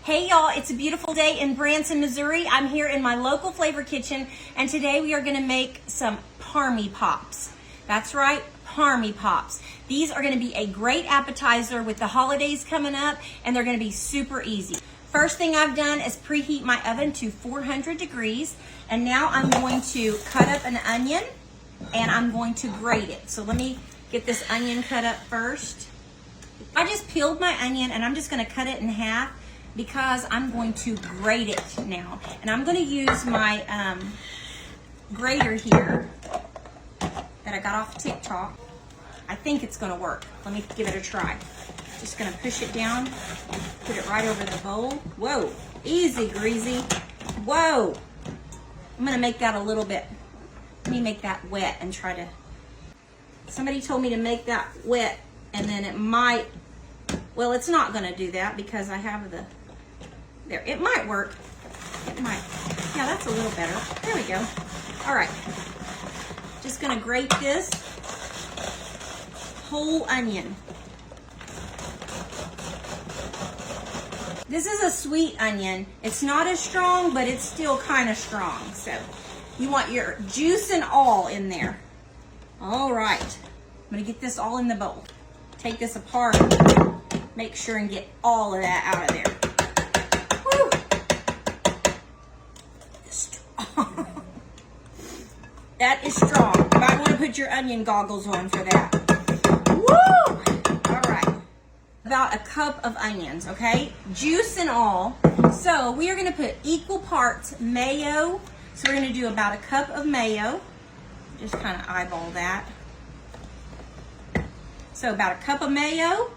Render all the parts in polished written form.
Hey y'all, it's a beautiful day in Branson, Missouri. I'm here in my local flavor kitchen, and today we are gonna make some Parmy Pops. That's right, Parmy Pops. These are gonna be a great appetizer with the holidays coming up, and they're gonna be super easy. First thing I've done is preheat my oven to 400 degrees, and now I'm going to cut up an onion, and I'm going to grate it. So let me get this onion cut up first. I just peeled my onion, and I'm just gonna cut it in half, because I'm going to grate it now. And I'm gonna use my grater here that I got off TikTok. I think it's gonna work. Let me give it a try. Just gonna push it down, put it right over the bowl. Whoa, easy greasy. Whoa. I'm gonna make that a little bit, let me make that wet and try to, somebody told me to make that wet and then it might, well, it's not gonna do that because I have the, there, it might work. It might. Yeah, that's a little better. There we go. All right. Just gonna grate this whole onion. This is a sweet onion. It's not as strong, but it's still kind of strong. So you want your juice and all in there. All right. I'm gonna get this all in the bowl. Take this apart. Make sure and get all of that out of there. That is strong. You might want to put your onion goggles on for that. Woo! All right. About a cup of onions, okay? Juice and all. So we are going to put equal parts mayo. So we're going to do about a cup of mayo. Just kind of eyeball that. So about a cup of mayo.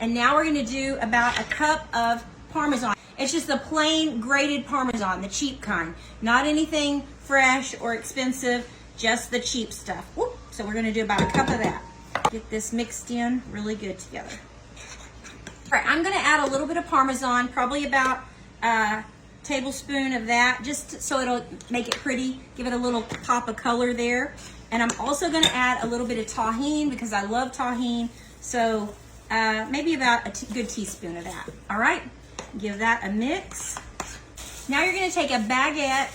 And now we're going to do about a cup of Parmesan. It's just the plain grated Parmesan, the cheap kind. Not anything fresh or expensive, just the cheap stuff. Whoop. So we're gonna do about a cup of that. Get this mixed in really good together. All right, I'm gonna add a little bit of Parmesan, probably about a tablespoon of that, just so it'll make it pretty, give it a little pop of color there. And I'm also gonna add a little bit of Tajin because I love Tajin. So maybe about a good teaspoon of that, all right? Give that a mix. Now you're gonna take a baguette.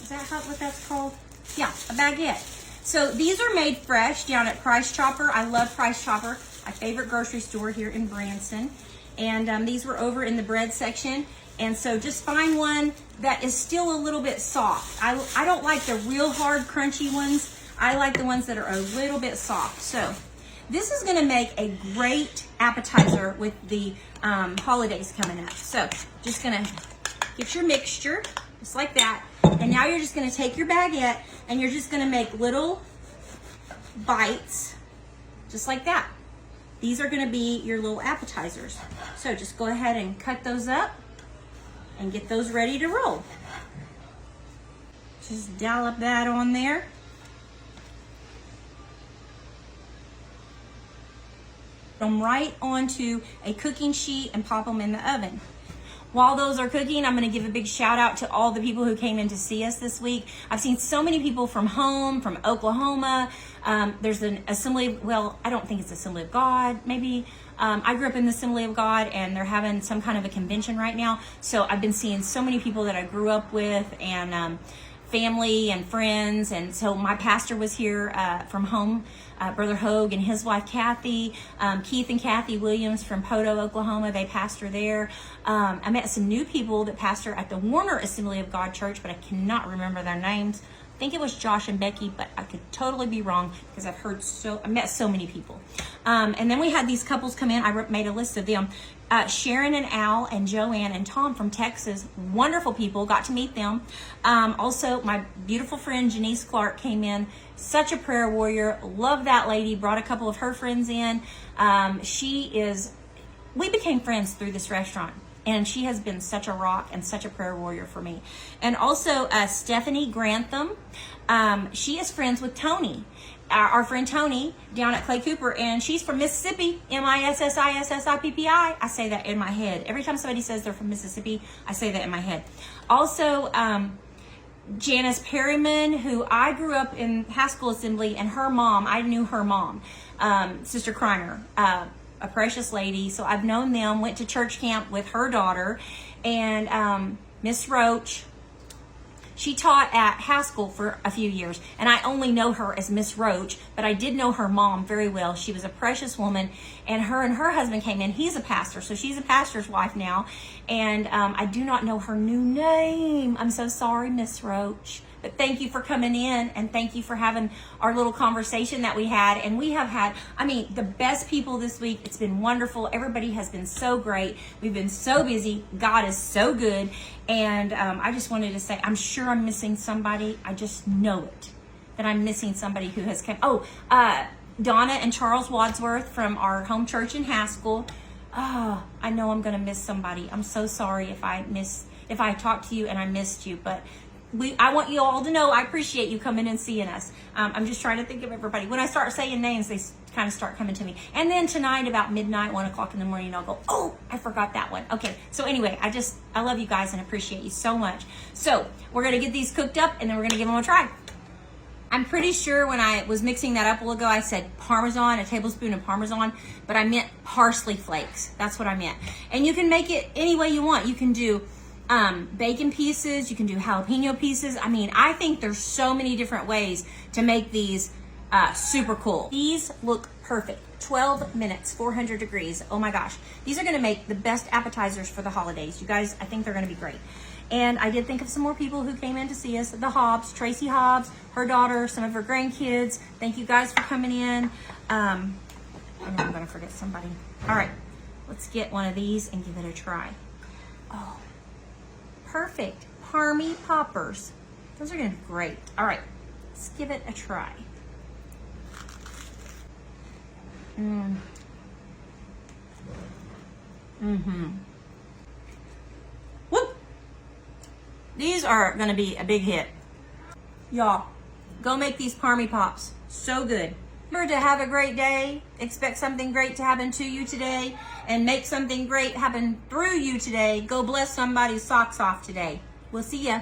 Is that what that's called? Yeah, a baguette. So these are made fresh down at Price Chopper. I love Price Chopper, my favorite grocery store here in Branson. And these were over in the bread section. And so just find one that is still a little bit soft. I don't like the real hard crunchy ones. I like the ones that are a little bit soft. So this is gonna make a great appetizer with the holidays coming up. So just gonna get your mixture, just like that. And now you're just gonna take your baguette and you're just gonna make little bites, just like that. These are gonna be your little appetizers. So just go ahead and cut those up and get those ready to roll. Just dollop that on there. Put them right onto a cooking sheet and pop them in the oven. While those are cooking, I'm gonna give a big shout out to all the people who came in to see us this week. I've seen so many people from home, from Oklahoma. There's an Assembly, well, I don't think it's Assembly of God, maybe. I grew up in the Assembly of God and they're having some kind of a convention right now. So I've been seeing so many people that I grew up with and family and friends. And so my pastor was here from home, Brother Hogue and his wife Kathy, Keith and Kathy Williams from Poto, Oklahoma. They pastor there. I met some new people that pastor at the Warner Assembly of God Church, but I cannot remember their names. I think it was Josh and Becky, but I could totally be wrong because I met so many people. And then we had these couples come in. I made a list of them. Sharon and Al and Joanne and Tom from Texas, wonderful people, got to meet them. Also, my beautiful friend Janice Clark came in, such a prayer warrior, love that lady, brought a couple of her friends in. We became friends through this restaurant. And she has been such a rock and such a prayer warrior for me. And also Stephanie Grantham, she is friends with Tony, our friend Tony down at Clay Cooper, and she's from Mississippi, Mississippi. I say that in my head. Every time somebody says they're from Mississippi, I say that in my head. Also, Janice Perryman, who I grew up in Haskell Assembly, and her mom, I knew her mom, Sister Kreiner. a precious lady. So I've known them, went to church camp with her daughter, and Miss Roach. She taught at Haskell for a few years, and I only know her as Miss Roach, but I did know her mom very well. She was a precious woman, and her husband came in. He's a pastor, so she's a pastor's wife now, and I do not know her new name. I'm so sorry, Miss Roach. But thank you for coming in, and thank you for having our little conversation that we had. And we have had, I mean, the best people this week. It's been wonderful. Everybody has been so great. We've been so busy. God is so good. And I just wanted to say, I'm sure I'm missing somebody. I just know it, that I'm missing somebody who has come. Oh, Donna and Charles Wadsworth from our home church in Haskell. Oh, I know I'm going to miss somebody. I'm so sorry if I talked to you and I missed you, but I want you all to know I appreciate you coming and seeing us. I'm just trying to think of everybody. When I start saying names, they kind of start coming to me. And then tonight about midnight, 1 o'clock in the morning, I'll go, oh, I forgot that one. Okay, so anyway, I love you guys and appreciate you so much. So we're going to get these cooked up, and then we're going to give them a try. I'm pretty sure when I was mixing that up a while ago, I said Parmesan, a tablespoon of Parmesan, but I meant parsley flakes. That's what I meant. And you can make it any way you want. You can do bacon pieces, you can do jalapeno pieces. I mean, I think there's so many different ways to make these super cool. These look perfect. 12 minutes, 400 degrees. Oh my gosh. These are gonna make the best appetizers for the holidays. You guys, I think they're gonna be great. And I did think of some more people who came in to see us. The Hobbs, Tracy Hobbs, her daughter, some of her grandkids. Thank you guys for coming in. I know I'm gonna forget somebody. All right, let's get one of these and give it a try. Oh. Perfect. Parmy Poppers. Those are going to be great. All right. Let's give it a try. Whoop. These are going to be a big hit. Y'all, go make these Parmy Pops. So good. Remember to have a great day. Expect something great to happen to you today, and make something great happen through you today. Go bless somebody's socks off today. We'll see ya.